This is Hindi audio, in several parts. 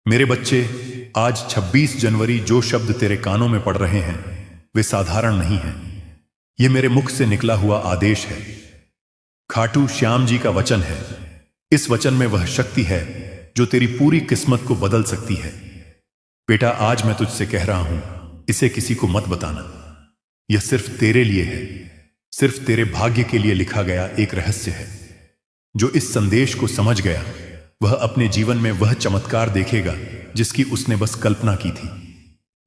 मेरे बच्चे, आज 26 जनवरी जो शब्द तेरे कानों में पड़ रहे हैं वे साधारण नहीं हैं। ये मेरे मुख से निकला हुआ आदेश है। खाटू श्याम जी का वचन है। इस वचन में वह शक्ति है जो तेरी पूरी किस्मत को बदल सकती है। बेटा, आज मैं तुझसे कह रहा हूं, इसे किसी को मत बताना। यह सिर्फ तेरे लिए है, सिर्फ तेरे भाग्य के लिए लिखा गया एक रहस्य है। जो इस संदेश को समझ गया वह अपने जीवन में वह चमत्कार देखेगा जिसकी उसने बस कल्पना की थी।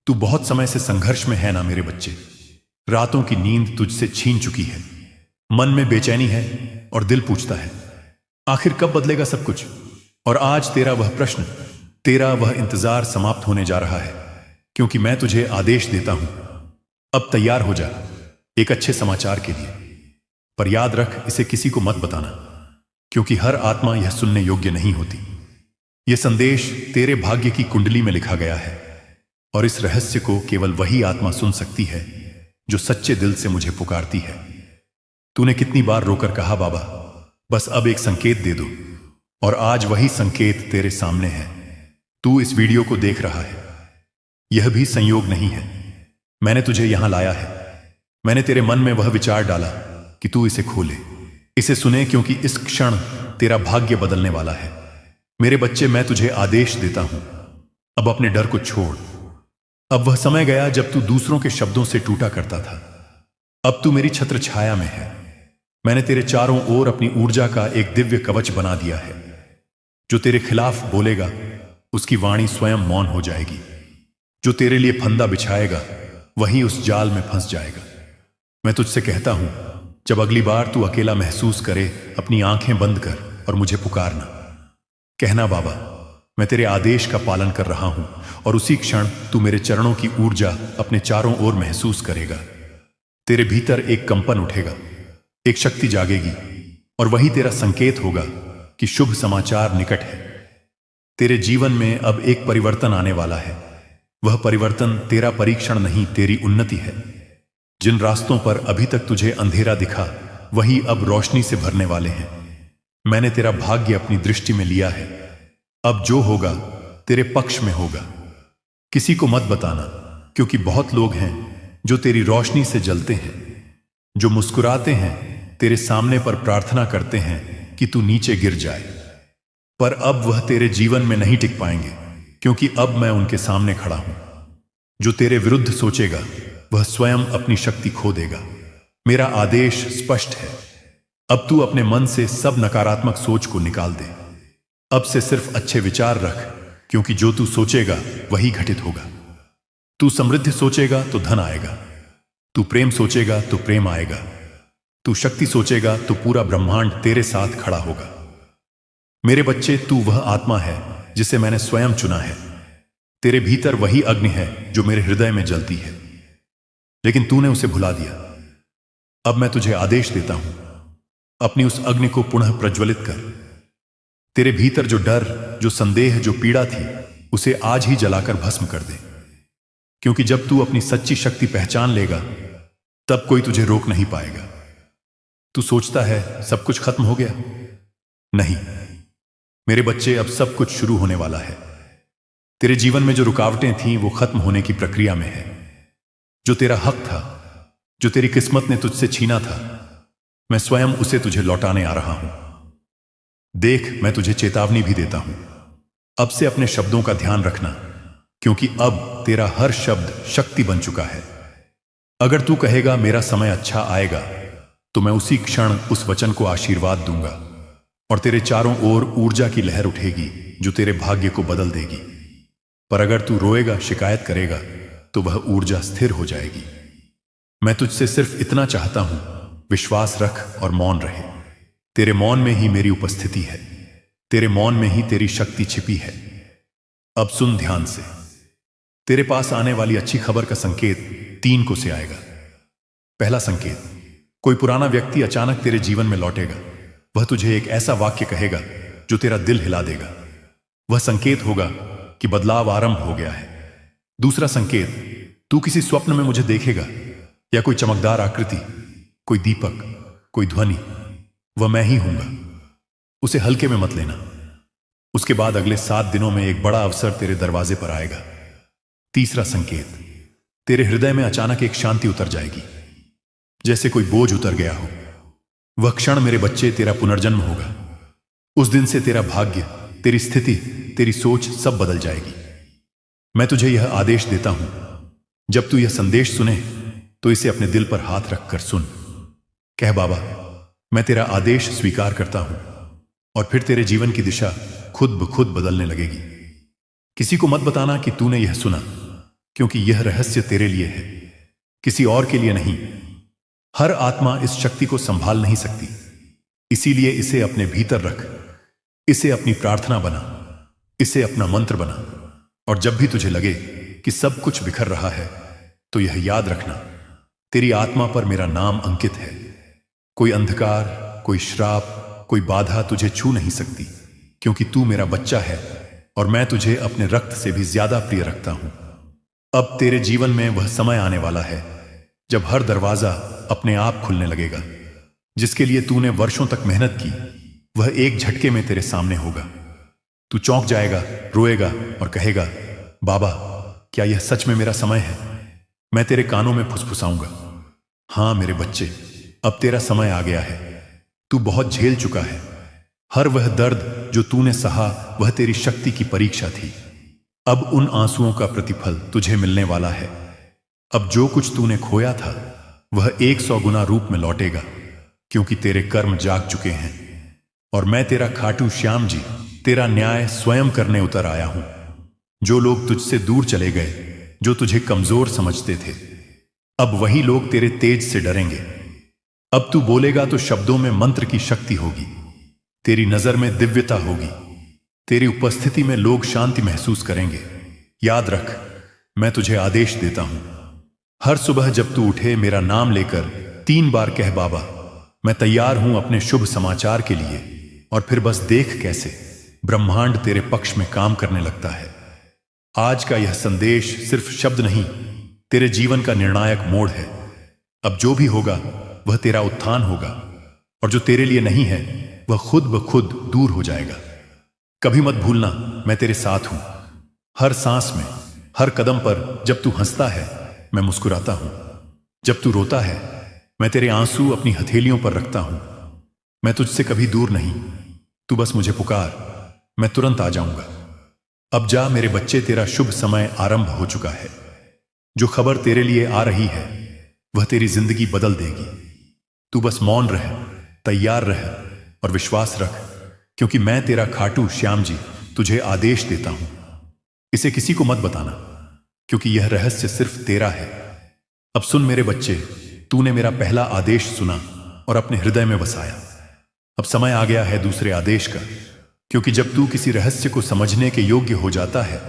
तू बहुत समय से संघर्ष में है ना मेरे बच्चे। रातों की नींद तुझसे छीन चुकी है, मन में बेचैनी है और दिल पूछता है आखिर कब बदलेगा सब कुछ। और आज तेरा वह प्रश्न, तेरा वह इंतजार समाप्त होने जा रहा है, क्योंकि मैं तुझे आदेश देता हूं, अब तैयार हो जा एक अच्छे समाचार के लिए। पर याद रख, इसे किसी को मत बताना, क्योंकि हर आत्मा यह सुनने योग्य नहीं होती। यह संदेश तेरे भाग्य की कुंडली में लिखा गया है और इस रहस्य को केवल वही आत्मा सुन सकती है जो सच्चे दिल से मुझे पुकारती है। तूने कितनी बार रोकर कहा बाबा, बस अब एक संकेत दे दो, और आज वही संकेत तेरे सामने है। तू इस वीडियो को देख रहा है, यह भी संयोग नहीं है। मैंने तुझे यहां लाया है। मैंने तेरे मन में वह विचार डाला कि तू इसे खोले, इसे सुने, क्योंकि इस क्षण तेरा भाग्य बदलने वाला है। मेरे बच्चे, मैं तुझे आदेश देता हूं, अब अपने डर को छोड़। अब वह समय गया जब तू दूसरों के शब्दों से टूटा करता था। अब तू मेरी छत्र छाया में है। मैंने तेरे चारों ओर अपनी ऊर्जा का एक दिव्य कवच बना दिया है। जो तेरे खिलाफ बोलेगा उसकी वाणी स्वयं मौन हो जाएगी। जो तेरे लिए फंदा बिछाएगा वही उस जाल में फंस जाएगा। मैं तुझसे कहता हूं, जब अगली बार तू अकेला महसूस करे, अपनी आंखें बंद कर और मुझे पुकारना। कहना बाबा, मैं तेरे आदेश का पालन कर रहा हूं, और उसी क्षण तू मेरे चरणों की ऊर्जा अपने चारों ओर महसूस करेगा। तेरे भीतर एक कंपन उठेगा, एक शक्ति जागेगी, और वही तेरा संकेत होगा कि शुभ समाचार निकट है। तेरे जीवन में अब एक परिवर्तन आने वाला है। वह परिवर्तन तेरा परीक्षण नहीं, तेरी उन्नति है। जिन रास्तों पर अभी तक तुझे अंधेरा दिखा वही अब रोशनी से भरने वाले हैं। मैंने तेरा भाग्य अपनी दृष्टि में लिया है। अब जो होगा तेरे पक्ष में होगा। किसी को मत बताना, क्योंकि बहुत लोग हैं जो तेरी रोशनी से जलते हैं, जो मुस्कुराते हैं, तेरे सामने पर प्रार्थना करते हैं कि तू नीचे गिर जाए। पर अब वह तेरे जीवन में नहीं टिक पाएंगे, क्योंकि अब मैं उनके सामने खड़ा हूं। जो तेरे विरुद्ध सोचेगा वह स्वयं अपनी शक्ति खो देगा। मेरा आदेश स्पष्ट है। अब तू अपने मन से सब नकारात्मक सोच को निकाल दे। अब से सिर्फ अच्छे विचार रख, क्योंकि जो तू सोचेगा वही घटित होगा। तू समृद्धि सोचेगा तो धन आएगा। तू प्रेम सोचेगा तो प्रेम आएगा। तू शक्ति सोचेगा तो पूरा ब्रह्मांड तेरे साथ खड़ा होगा। मेरे बच्चे, तू वह आत्मा है जिसे मैंने स्वयं चुना है। तेरे भीतर वही अग्नि है जो मेरे हृदय में जलती है, लेकिन तूने उसे भुला दिया। अब मैं तुझे आदेश देता हूं, अपनी उस अग्नि को पुनः प्रज्वलित कर। तेरे भीतर जो डर, जो संदेह, जो पीड़ा थी, उसे आज ही जलाकर भस्म कर दे। क्योंकि जब तू अपनी सच्ची शक्ति पहचान लेगा तब कोई तुझे रोक नहीं पाएगा। तू सोचता है सब कुछ खत्म हो गया? नहीं मेरे बच्चे, अब सब कुछ शुरू होने वाला है। तेरे जीवन में जो रुकावटें थीं वो खत्म होने की प्रक्रिया में है। जो तेरा हक था, जो तेरी किस्मत ने तुझसे छीना था, मैं स्वयं उसे तुझे लौटाने आ रहा हूं। देख, मैं तुझे चेतावनी भी देता हूं। अब से अपने शब्दों का ध्यान रखना, क्योंकि अब तेरा हर शब्द शक्ति बन चुका है। अगर तू कहेगा मेरा समय अच्छा आएगा, तो मैं उसी क्षण उस वचन को आशीर्वाद दूंगा, और तेरे चारों ओर ऊर्जा की लहर उठेगी जो तेरे भाग्य को बदल देगी। पर अगर तू रोएगा, शिकायत करेगा, तो वह ऊर्जा स्थिर हो जाएगी। मैं तुझसे सिर्फ इतना चाहता हूं, विश्वास रख और मौन रहे। तेरे मौन में ही मेरी उपस्थिति है। तेरे मौन में ही तेरी शक्ति छिपी है। अब सुन ध्यान से। तेरे पास आने वाली अच्छी खबर का संकेत 3 को से आएगा। पहला संकेत, कोई पुराना व्यक्ति अचानक तेरे जीवन में लौटेगा। वह तुझे एक ऐसा वाक्य कहेगा जो तेरा दिल हिला देगा। वह संकेत होगा कि बदलाव आरंभ हो गया है। दूसरा संकेत, तू किसी स्वप्न में मुझे देखेगा, या कोई चमकदार आकृति, कोई दीपक, कोई ध्वनि, वह मैं ही हूंगा। उसे हल्के में मत लेना। उसके बाद अगले 7 दिनों में एक बड़ा अवसर तेरे दरवाजे पर आएगा। तीसरा संकेत, तेरे हृदय में अचानक एक शांति उतर जाएगी, जैसे कोई बोझ उतर गया हो। वह क्षण मेरे बच्चे तेरा पुनर्जन्म होगा। उस दिन से तेरा भाग्य, तेरी स्थिति, तेरी सोच सब बदल जाएगी। मैं तुझे यह आदेश देता हूं, जब तू यह संदेश सुने तो इसे अपने दिल पर हाथ रखकर सुन। कह, बाबा, मैं तेरा आदेश स्वीकार करता हूं, और फिर तेरे जीवन की दिशा खुद ब खुद बदलने लगेगी। किसी को मत बताना कि तूने यह सुना, क्योंकि यह रहस्य तेरे लिए है, किसी और के लिए नहीं। हर आत्मा इस शक्ति को संभाल नहीं सकती, इसीलिए इसे अपने भीतर रख, इसे अपनी प्रार्थना बना, इसे अपना मंत्र बना। और जब भी तुझे लगे कि सब कुछ बिखर रहा है, तो यह याद रखना, तेरी आत्मा पर मेरा नाम अंकित है। कोई अंधकार, कोई श्राप, कोई बाधा तुझे छू नहीं सकती, क्योंकि तू मेरा बच्चा है और मैं तुझे अपने रक्त से भी ज्यादा प्रिय रखता हूं। अब तेरे जीवन में वह समय आने वाला है जब हर दरवाजा अपने आप खुलने लगेगा। जिसके लिए तूने वर्षों तक मेहनत की, वह एक झटके में तेरे सामने होगा। तू चौंक जाएगा, रोएगा और कहेगा, बाबा, क्या यह सच में मेरा समय है? मैं तेरे कानों में फुसफुसाऊंगा, हाँ मेरे बच्चे, अब तेरा समय आ गया है। तू बहुत झेल चुका है। हर वह दर्द जो तूने सहा, वह तेरी शक्ति की परीक्षा थी। अब उन आंसुओं का प्रतिफल तुझे मिलने वाला है। अब जो कुछ तूने खोया था, वह 100 गुना रूप में लौटेगा, क्योंकि तेरे कर्म जाग चुके हैं। और मैं तेरा खाटू श्याम जी, तेरा न्याय स्वयं करने उतर आया हूं। जो लोग तुझसे दूर चले गए, जो तुझे कमजोर समझते थे, अब वही लोग तेरे तेज से डरेंगे। अब तू बोलेगा तो शब्दों में मंत्र की शक्ति होगी, तेरी नजर में दिव्यता होगी, तेरी उपस्थिति में लोग शांति महसूस करेंगे। याद रख, मैं तुझे आदेश देता हूं, हर सुबह जब तू उठे, मेरा नाम लेकर 3 बार कह, बाबा, मैं तैयार हूं अपने शुभ समाचार के लिए। और फिर बस देख कैसे ब्रह्मांड तेरे पक्ष में काम करने लगता है। आज का यह संदेश सिर्फ शब्द नहीं, तेरे जीवन का निर्णायक मोड़ है। अब जो भी होगा वह तेरा उत्थान होगा, और जो तेरे लिए नहीं है वह खुद ब खुद दूर हो जाएगा। कभी मत भूलना, मैं तेरे साथ हूं। हर सांस में, हर कदम पर जब तू हंसता है, मैं मुस्कुराता हूं। जब तू रोता है, मैं तेरे आंसू अपनी हथेलियों पर रखता हूं। मैं तुझसे कभी दूर नहीं, तू बस मुझे पुकार, मैं तुरंत आ जाऊंगा। अब जा मेरे बच्चे, तेरा शुभ समय आरंभ हो चुका है। जो खबर तेरे लिए आ रही है, वह तेरी जिंदगी बदल देगी। तू बस मौन रह, तैयार रह और विश्वास रख, क्योंकि मैं तेरा खाटू श्याम जी तुझे आदेश देता हूं। इसे किसी को मत बताना, क्योंकि यह रहस्य सिर्फ तेरा है। अब सुन मेरे बच्चे, तूने मेरा पहला आदेश सुना और अपने हृदय में बसाया। अब समय आ गया है दूसरे आदेश का, क्योंकि जब तू किसी रहस्य को समझने के योग्य हो जाता है,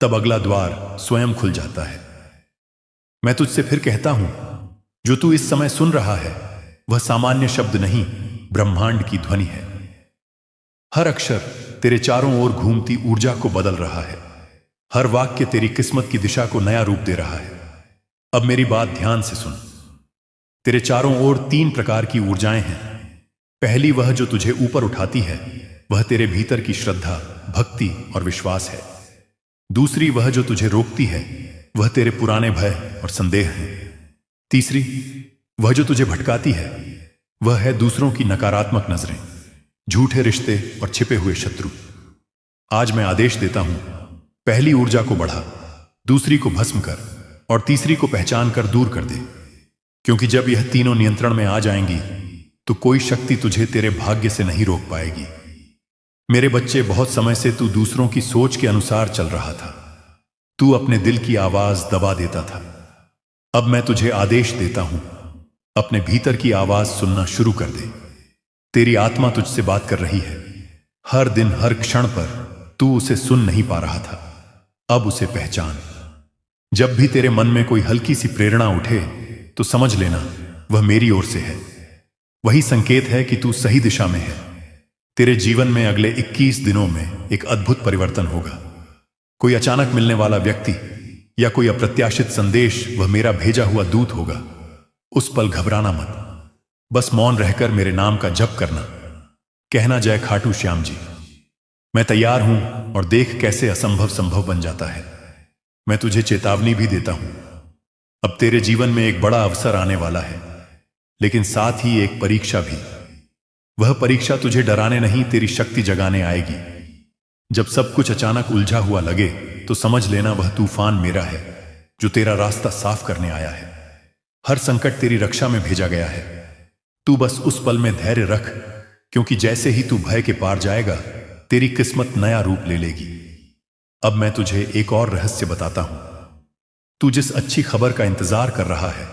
तब अगला द्वार स्वयं खुल जाता है। मैं तुझसे फिर कहता हूं, जो तू इस समय सुन रहा है, वह सामान्य शब्द नहीं, ब्रह्मांड की ध्वनि है। हर अक्षर तेरे चारों ओर घूमती ऊर्जा को बदल रहा है। हर वाक्य तेरी किस्मत की दिशा को नया रूप दे रहा है। अब मेरी बात ध्यान से सुन। तेरे चारों ओर 3 प्रकार की ऊर्जाएं हैं। पहली वह जो तुझे ऊपर उठाती है, वह तेरे भीतर की श्रद्धा, भक्ति और विश्वास है। दूसरी वह जो तुझे रोकती है, वह तेरे पुराने भय और संदेह हैं। तीसरी वह जो तुझे भटकाती है, वह है दूसरों की नकारात्मक नजरें, झूठे रिश्ते और छिपे हुए शत्रु। आज मैं आदेश देता हूं, पहली ऊर्जा को बढ़ा, दूसरी को भस्म कर और तीसरी को पहचान कर दूर कर दे। क्योंकि जब यह तीनों नियंत्रण में आ जाएंगी, तो कोई शक्ति तुझे तेरे भाग्य से नहीं रोक पाएगी। मेरे बच्चे, बहुत समय से तू दूसरों की सोच के अनुसार चल रहा था। तू अपने दिल की आवाज दबा देता था। अब मैं तुझे आदेश देता हूं, अपने भीतर की आवाज सुनना शुरू कर दे। तेरी आत्मा तुझसे बात कर रही है। हर दिन, हर क्षण पर तू उसे सुन नहीं पा रहा था, अब उसे पहचान। जब भी तेरे मन में कोई हल्की सी प्रेरणा उठे, तो समझ लेना वह मेरी ओर से है। वही संकेत है कि तू सही दिशा में है। तेरे जीवन में अगले 21 दिनों में एक अद्भुत परिवर्तन होगा। कोई अचानक मिलने वाला व्यक्ति या कोई अप्रत्याशित संदेश वह मेरा भेजा हुआ दूत होगा। उस पल घबराना मत, बस मौन रहकर मेरे नाम का जप करना, कहना, जय खाटू श्याम जी। मैं तैयार हूं और देख कैसे असंभव संभव बन जाता है। मैं तुझे चेतावनी भी देता हूं। अब तेरे जीवन में एक बड़ा अवसर आने वाला है, लेकिन साथ ही एक परीक्षा भी। वह परीक्षा तुझे डराने नहीं, तेरी शक्ति जगाने आएगी। जब सब कुछ अचानक उलझा हुआ लगे तो समझ लेना वह तूफान मेरा है, जो तेरा रास्ता साफ करने आया है। हर संकट तेरी रक्षा में भेजा गया है। तू बस उस पल में धैर्य रख, क्योंकि जैसे ही तू भय के पार जाएगा, तेरी किस्मत नया रूप ले लेगी। अब मैं तुझे एक और रहस्य बताता हूं। तू जिस अच्छी खबर का इंतजार कर रहा है,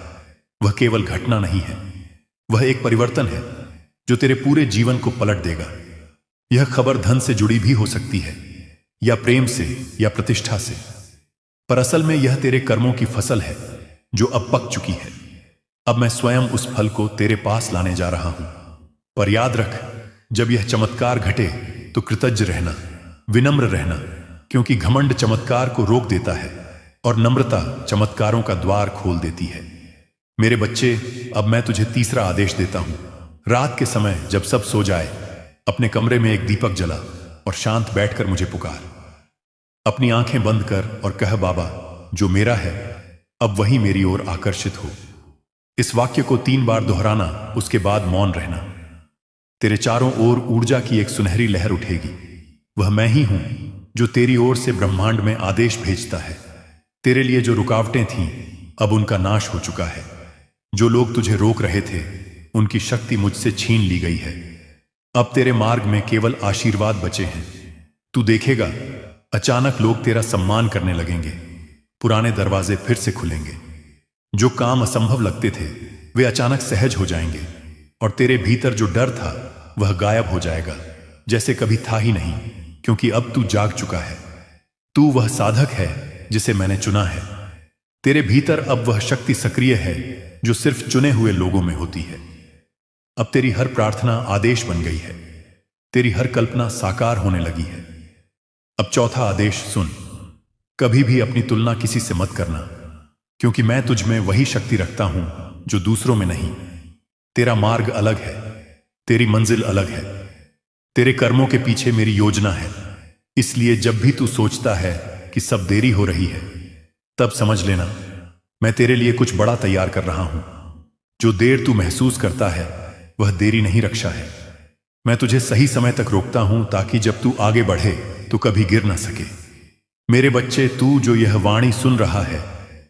वह केवल घटना नहीं है, वह एक परिवर्तन है जो तेरे पूरे जीवन को पलट देगा। यह खबर धन से जुड़ी भी हो सकती है, या प्रेम से, या प्रतिष्ठा से, पर असल में यह तेरे कर्मों की फसल है जो अब पक चुकी है। अब मैं स्वयं उस फल को तेरे पास लाने जा रहा हूं। पर याद रख, जब यह चमत्कार घटे तो कृतज्ञ रहना, विनम्र रहना, क्योंकि घमंड चमत्कार को रोक देता है और नम्रता चमत्कारों का द्वार खोल देती है। मेरे बच्चे, अब मैं तुझे तीसरा आदेश देता हूं। रात के समय जब सब सो जाए, अपने कमरे में एक दीपक जला और शांत बैठकर मुझे पुकार। अपनी आंखें बंद कर और कह, बाबा, जो मेरा है अब वही मेरी ओर आकर्षित हो। इस वाक्य को 3 बार दोहराना, उसके बाद मौन रहना। तेरे चारों ओर ऊर्जा की एक सुनहरी लहर उठेगी। वह मैं ही हूं जो तेरी ओर से ब्रह्मांड में आदेश भेजता है। तेरे लिए जो रुकावटें थीं, अब उनका नाश हो चुका है। जो लोग तुझे रोक रहे थे, उनकी शक्ति मुझसे छीन ली गई है। अब तेरे मार्ग में केवल आशीर्वाद बचे हैं। तू देखेगा, अचानक लोग तेरा सम्मान करने लगेंगे। पुराने दरवाजे फिर से खुलेंगे। जो काम असंभव लगते थे, वे अचानक सहज हो जाएंगे, और तेरे भीतर जो डर था वह गायब हो जाएगा, जैसे कभी था ही नहीं, क्योंकि अब तू जाग चुका है। तू वह साधक है जिसे मैंने चुना है। तेरे भीतर अब वह शक्ति सक्रिय है जो सिर्फ चुने हुए लोगों में होती है। अब तेरी हर प्रार्थना आदेश बन गई है। तेरी हर कल्पना साकार होने लगी है। अब चौथा आदेश सुन। कभी भी अपनी तुलना किसी से मत करना, क्योंकि मैं तुझ में वही शक्ति रखता हूं जो दूसरों में नहीं। तेरा मार्ग अलग है, तेरी मंजिल अलग है, तेरे कर्मों के पीछे मेरी योजना है। इसलिए जब भी तू सोचता है कि सब देरी हो रही है, तब समझ लेना मैं तेरे लिए कुछ बड़ा तैयार कर रहा हूं। जो देर तू महसूस करता है, वह देरी नहीं रक्षा है। मैं तुझे सही समय तक रोकता हूं, ताकि जब तू आगे बढ़े तो कभी गिर ना सके। मेरे बच्चे, तू जो यह वाणी सुन रहा है,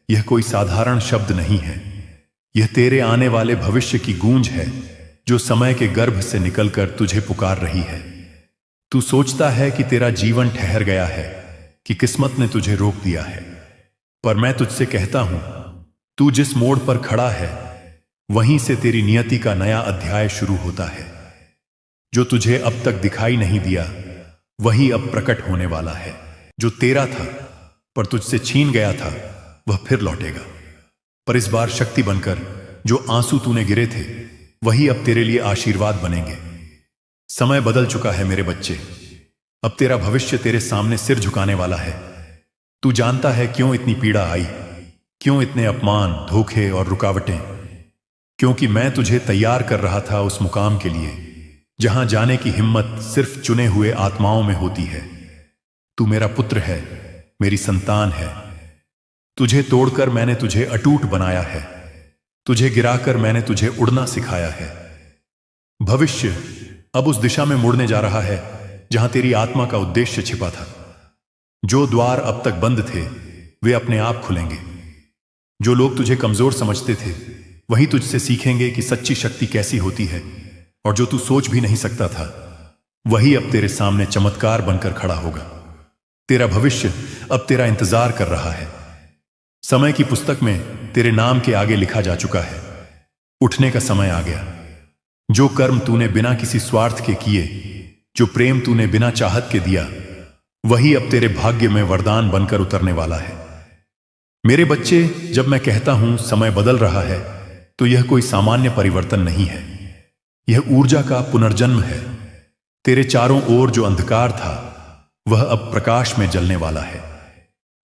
यह कोई साधारण शब्द नहीं है। यह तेरे आने वाले भविष्य की गूंज है, जो समय के गर्भ से निकलकर तुझे पुकार रही है। तू सोचता है कि तेरा जीवन ठहर गया है, कि किस्मत ने तुझे रोक दिया है, पर मैं तुझसे कहता हूं, तू जिस मोड़ पर खड़ा है, वहीं से तेरी नियति का नया अध्याय शुरू होता है। जो तुझे अब तक दिखाई नहीं दिया, वही अब प्रकट होने वाला है। जो तेरा था पर तुझसे छीन गया था, वह फिर लौटेगा, पर इस बार शक्ति बनकर। जो आंसू तूने गिरे थे, वही अब तेरे लिए आशीर्वाद बनेंगे। समय बदल चुका है मेरे बच्चे। अब तेरा भविष्य तेरे सामने सिर झुकाने वाला है। तू जानता है क्यों इतनी पीड़ा आई, क्यों इतने अपमान, धोखे और रुकावटें? क्योंकि मैं तुझे तैयार कर रहा था उस मुकाम के लिए जहां जाने की हिम्मत सिर्फ चुने हुए आत्माओं में होती है। तू मेरा पुत्र है, मेरी संतान है। तुझे तोड़कर मैंने तुझे अटूट बनाया है। तुझे गिराकर मैंने तुझे उड़ना सिखाया है। भविष्य अब उस दिशा में मुड़ने जा रहा है जहां तेरी आत्मा का उद्देश्य छिपा था। जो द्वार अब तक बंद थे, वे अपने आप खुलेंगे। जो लोग तुझे कमजोर समझते थे, वही तुझसे सीखेंगे कि सच्ची शक्ति कैसी होती है, और जो तू सोच भी नहीं सकता था, वही अब तेरे सामने चमत्कार बनकर खड़ा होगा। तेरा भविष्य अब तेरा इंतजार कर रहा है। समय की पुस्तक में तेरे नाम के आगे लिखा जा चुका है। उठने का समय आ गया। जो कर्म तूने बिना किसी स्वार्थ के किए, जो प्रेम तूने बिना चाहत के दिया, वही अब तेरे भाग्य में वरदान बनकर उतरने वाला है। मेरे बच्चे, जब मैं कहता हूं समय बदल रहा है, तो यह कोई सामान्य परिवर्तन नहीं है। यह ऊर्जा का पुनर्जन्म है। तेरे चारों ओर जो अंधकार था, वह अब प्रकाश में जलने वाला है।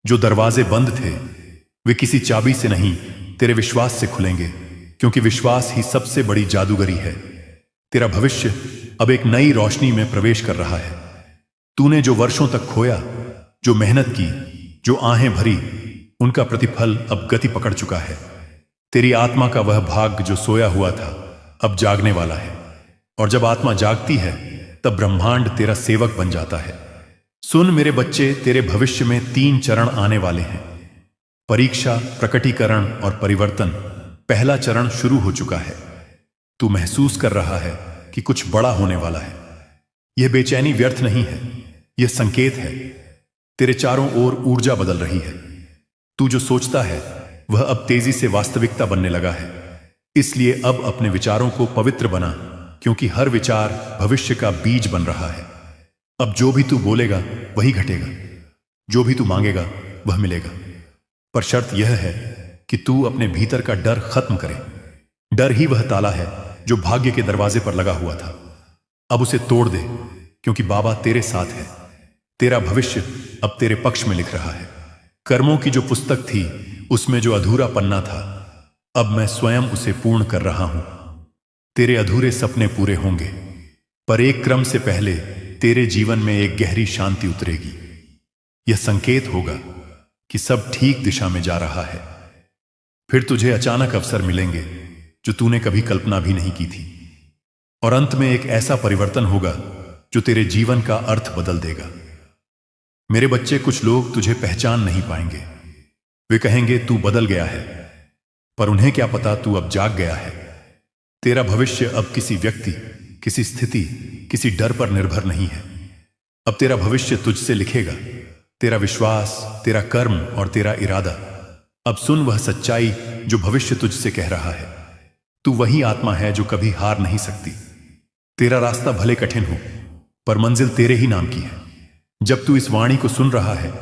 जो दरवाजे बंद थे, वे किसी चाबी से नहीं, तेरे विश्वास से खुलेंगे, क्योंकि विश्वास ही सबसे बड़ी जादूगरी है। तेरा भविष्य अब एक नई रोशनी में प्रवेश कर रहा है। तूने जो वर्षों तक खोया, जो मेहनत की, जो आहें भरी, उनका प्रतिफल अब गति पकड़ चुका है। तेरी आत्मा का वह भाग जो सोया हुआ था अब जागने वाला है, और जब आत्मा जागती है तब ब्रह्मांड तेरा सेवक बन जाता है। सुन मेरे बच्चे, तेरे भविष्य में 3 चरण आने वाले हैं: परीक्षा, प्रकटीकरण और परिवर्तन। पहला चरण शुरू हो चुका है। तू महसूस कर रहा है कि कुछ बड़ा होने वाला है। यह बेचैनी व्यर्थ नहीं है, यह संकेत है। तेरे चारों ओर ऊर्जा बदल रही है। तू जो सोचता है वह अब तेजी से वास्तविकता बनने लगा है। इसलिए अब अपने विचारों को पवित्र बना, क्योंकि हर विचार भविष्य का बीज बन रहा है। अब जो भी तू बोलेगा वही घटेगा, जो भी तू मांगेगा वह मिलेगा। पर शर्त यह है कि तू अपने भीतर का डर खत्म करे। डर ही वह ताला है जो भाग्य के दरवाजे पर लगा हुआ था। अब उसे तोड़ दे, क्योंकि बाबा तेरे साथ है। तेरा भविष्य अब तेरे पक्ष में लिख रहा है। कर्मों की जो पुस्तक थी उसमें जो अधूरा पन्ना था, अब मैं स्वयं उसे पूर्ण कर रहा हूं। तेरे अधूरे सपने पूरे होंगे, पर एक क्रम से पहले तेरे जीवन में एक गहरी शांति उतरेगी। यह संकेत होगा कि सब ठीक दिशा में जा रहा है। फिर तुझे अचानक अवसर मिलेंगे जो तूने कभी कल्पना भी नहीं की थी, और अंत में एक ऐसा परिवर्तन होगा जो तेरे जीवन का अर्थ बदल देगा। मेरे बच्चे, कुछ लोग तुझे पहचान नहीं पाएंगे। वे कहेंगे तू बदल गया है, पर उन्हें क्या पता तू अब जाग गया है। तेरा भविष्य अब किसी व्यक्ति, किसी स्थिति, किसी डर पर निर्भर नहीं है। अब तेरा भविष्य तुझसे लिखेगा, तेरा विश्वास, तेरा कर्म और तेरा इरादा। अब सुन वह सच्चाई जो भविष्य तुझसे कह रहा है। तू वही आत्मा है जो कभी हार नहीं सकती। तेरा रास्ता भले कठिन हो, पर मंजिल तेरे ही नाम की है। जब तू इस वाणी को सुन रहा है,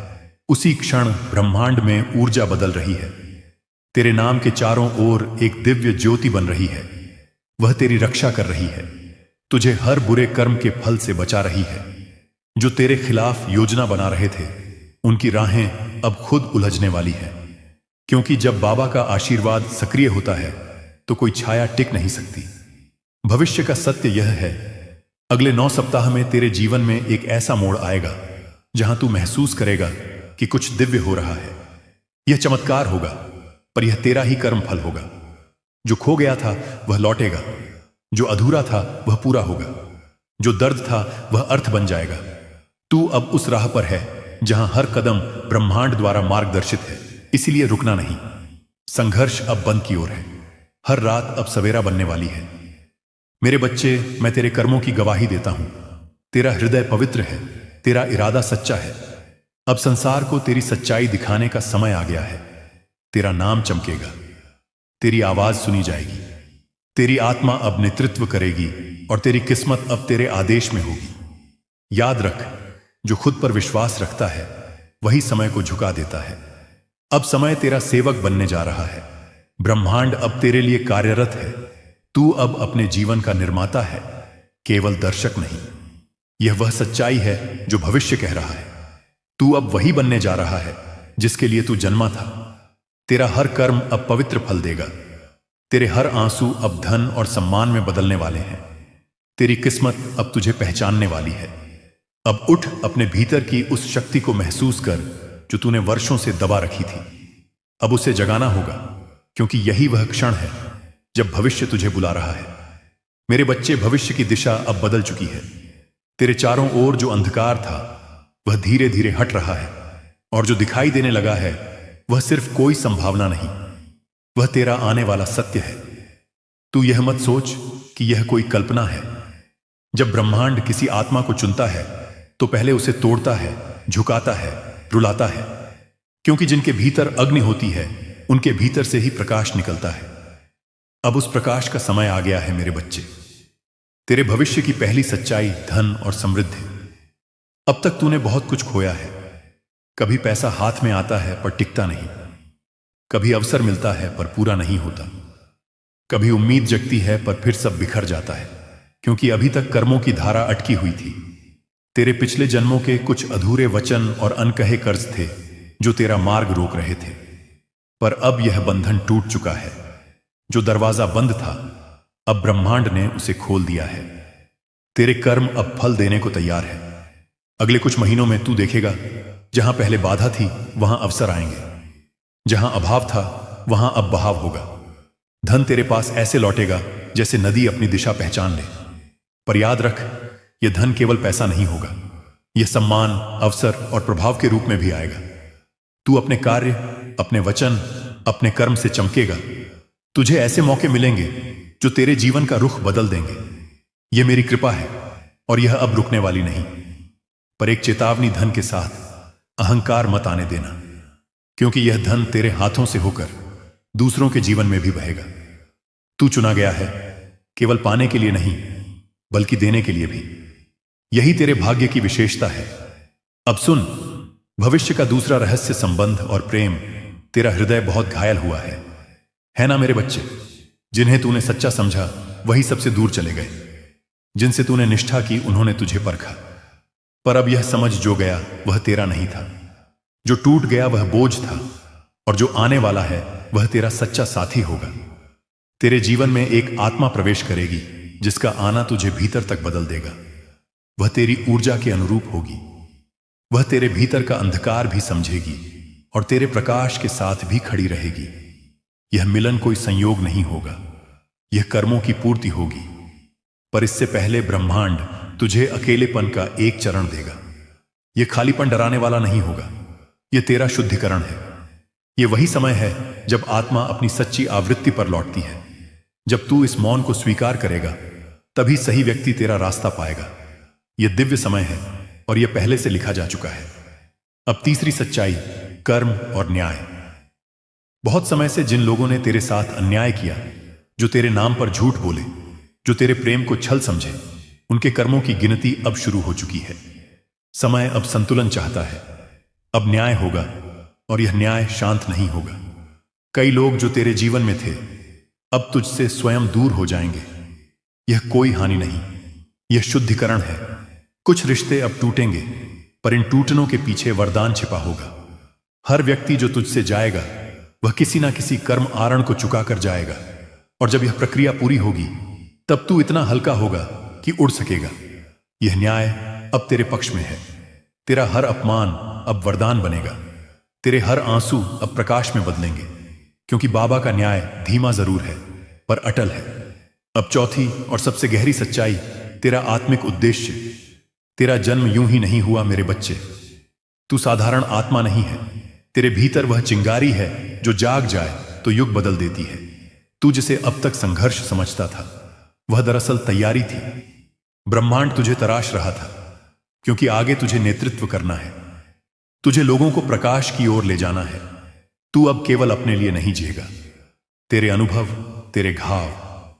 उसी क्षण ब्रह्मांड में ऊर्जा बदल रही है। तेरे नाम के चारों ओर एक दिव्य ज्योति बन रही है। वह तेरी रक्षा कर रही है, तुझे हर बुरे कर्म के फल से बचा रही है। जो तेरे खिलाफ योजना बना रहे थे, उनकी राहें अब खुद उलझने वाली है। क्योंकि जब बाबा का आशीर्वाद सक्रिय होता है तो कोई छाया टिक नहीं सकती। भविष्य का सत्य यह है, अगले 9 सप्ताह में तेरे जीवन में एक ऐसा मोड़ आएगा जहां तू महसूस करेगा कि कुछ दिव्य हो रहा है। यह चमत्कार होगा, पर यह तेरा ही कर्म फल होगा। जो खो गया था वह लौटेगा, जो अधूरा था वह पूरा होगा, जो दर्द था वह अर्थ बन जाएगा। तू अब उस राह पर है जहां हर कदम ब्रह्मांड द्वारा मार्गदर्शित है, इसीलिए रुकना नहीं। संघर्ष अब बंद की ओर है। हर रात अब सवेरा बनने वाली है। मेरे बच्चे, मैं तेरे कर्मों की गवाही देता हूं। तेरा हृदय पवित्र है, तेरा इरादा सच्चा है। अब संसार को तेरी सच्चाई दिखाने का समय आ गया है। तेरा नाम चमकेगा, तेरी आवाज सुनी जाएगी, तेरी आत्मा अब नेतृत्व करेगी और तेरी किस्मत अब तेरे आदेश में होगी। याद रख, जो खुद पर विश्वास रखता है वही समय को झुका देता है। अब समय तेरा सेवक बनने जा रहा है। ब्रह्मांड अब तेरे लिए कार्यरत है। तू अब अपने जीवन का निर्माता है, केवल दर्शक नहीं। यह वह सच्चाई है जो भविष्य कह रहा है। तू अब वही बनने जा रहा है जिसके लिए तू जन्मा था। तेरा हर कर्म अब पवित्र फल देगा। तेरे हर आंसू अब धन और सम्मान में बदलने वाले हैं। तेरी किस्मत अब तुझे पहचानने वाली है। अब उठ, अपने भीतर की उस शक्ति को महसूस कर जो तूने वर्षों से दबा रखी थी। अब उसे जगाना होगा, क्योंकि यही वह क्षण है जब भविष्य तुझे बुला रहा है। मेरे बच्चे, भविष्य की दिशा अब बदल चुकी है। तेरे चारों ओर जो अंधकार था वह धीरे धीरे हट रहा है, और जो दिखाई देने लगा है वह सिर्फ कोई संभावना नहीं, वह तेरा आने वाला सत्य है। तू यह मत सोच कि यह कोई कल्पना है। जब ब्रह्मांड किसी आत्मा को चुनता है तो पहले उसे तोड़ता है, झुकाता है, रुलाता है, क्योंकि जिनके भीतर अग्नि होती है उनके भीतर से ही प्रकाश निकलता है। अब उस प्रकाश का समय आ गया है मेरे बच्चे। तेरे भविष्य की पहली सच्चाई धन और समृद्धि। अब तक तूने बहुत कुछ खोया है। कभी पैसा हाथ में आता है पर टिकता नहीं, कभी अवसर मिलता है पर पूरा नहीं होता, कभी उम्मीद जगती है पर फिर सब बिखर जाता है, क्योंकि अभी तक कर्मों की धारा अटकी हुई थी। तेरे पिछले जन्मों के कुछ अधूरे वचन और अनकहे कर्ज थे जो तेरा मार्ग रोक रहे थे, पर अब यह बंधन टूट चुका है। जो दरवाजा बंद था, अब ब्रह्मांड ने उसे खोल दिया है। तेरे कर्म अब फल देने को तैयार है। अगले कुछ महीनों में तू देखेगा, जहां पहले बाधा थी वहां अवसर आएंगे, जहां अभाव था वहां अब बहाव होगा। धन तेरे पास ऐसे लौटेगा जैसे नदी अपनी दिशा पहचान ले। पर याद रख, यह धन केवल पैसा नहीं होगा, यह सम्मान, अवसर और प्रभाव के रूप में भी आएगा। तू अपने कार्य, अपने वचन, अपने कर्म से चमकेगा। तुझे ऐसे मौके मिलेंगे जो तेरे जीवन का रुख बदल देंगे। यह मेरी कृपा है और यह अब रुकने वाली नहीं। पर एक चेतावनी धन के साथ, अहंकार मत आने देना, क्योंकि यह धन तेरे हाथों से होकर दूसरों के जीवन में भी बहेगा। तू चुना गया है केवल पाने के लिए नहीं, बल्कि देने के लिए भी। यही तेरे भाग्य की विशेषता है। अब सुन, भविष्य का दूसरा रहस्य संबंध और प्रेम। तेरा हृदय बहुत घायल हुआ है ना मेरे बच्चे? जिन्हें तूने सच्चा समझा वही सबसे दूर चले गए। जिनसे तूने निष्ठा की उन्होंने तुझे परखा, पर अब यह समझ जो गया वह तेरा नहीं था। जो टूट गया वह बोझ था, और जो आने वाला है वह तेरा सच्चा साथी होगा। तेरे जीवन में एक आत्मा प्रवेश करेगी जिसका आना तुझे भीतर तक बदल देगा। वह तेरी ऊर्जा के अनुरूप होगी। वह तेरे भीतर का अंधकार भी समझेगी और तेरे प्रकाश के साथ भी खड़ी रहेगी। यह मिलन कोई संयोग नहीं होगा, यह कर्मों की पूर्ति होगी। पर इससे पहले ब्रह्मांड तुझे अकेलेपन का एक चरण देगा। यह खालीपन डराने वाला नहीं होगा, यह तेरा शुद्धिकरण है। यह वही समय है जब आत्मा अपनी सच्ची आवृत्ति पर लौटती है। जब तू इस मौन को स्वीकार करेगा, तभी सही व्यक्ति तेरा रास्ता पाएगा। यह दिव्य समय है और यह पहले से लिखा जा चुका है। अब तीसरी सच्चाई, कर्म और न्याय। बहुत समय से जिन लोगों ने तेरे साथ अन्याय किया, जो तेरे नाम पर झूठ बोले, जो तेरे प्रेम को छल समझे, उनके कर्मों की गिनती अब शुरू हो चुकी है। समय अब संतुलन चाहता है। अब न्याय होगा, और यह न्याय शांत नहीं होगा। कई लोग जो तेरे जीवन में थे अब तुझसे स्वयं दूर हो जाएंगे। यह कोई हानि नहीं, यह शुद्धिकरण है। कुछ रिश्ते अब टूटेंगे, पर इन टूटनों के पीछे वरदान छिपा होगा। हर व्यक्ति जो तुझसे जाएगा वह किसी ना किसी कर्म आरण को चुकाकर जाएगा, और जब यह प्रक्रिया पूरी होगी तब तू इतना हल्का होगा कि उड़ सकेगा। यह न्याय अब तेरे पक्ष में है। तेरा हर अपमान अब वरदान बनेगा। तेरे हर आंसू अब प्रकाश में बदलेंगे, क्योंकि बाबा का न्याय धीमा जरूर है पर अटल है। अब चौथी और सबसे गहरी सच्चाई, तेरा आत्मिक उद्देश्य। तेरा जन्म यूं ही नहीं हुआ मेरे बच्चे। तू साधारण आत्मा नहीं है। तेरे भीतर वह चिंगारी है जो जाग जाए तो युग बदल देती है। तू जिसे अब तक संघर्ष समझता था, वह दरअसल तैयारी थी। ब्रह्मांड तुझे तराश रहा था, क्योंकि आगे तुझे नेतृत्व करना है। तुझे लोगों को प्रकाश की ओर ले जाना है। तू अब केवल अपने लिए नहीं जिएगा। तेरे अनुभव, तेरे घाव,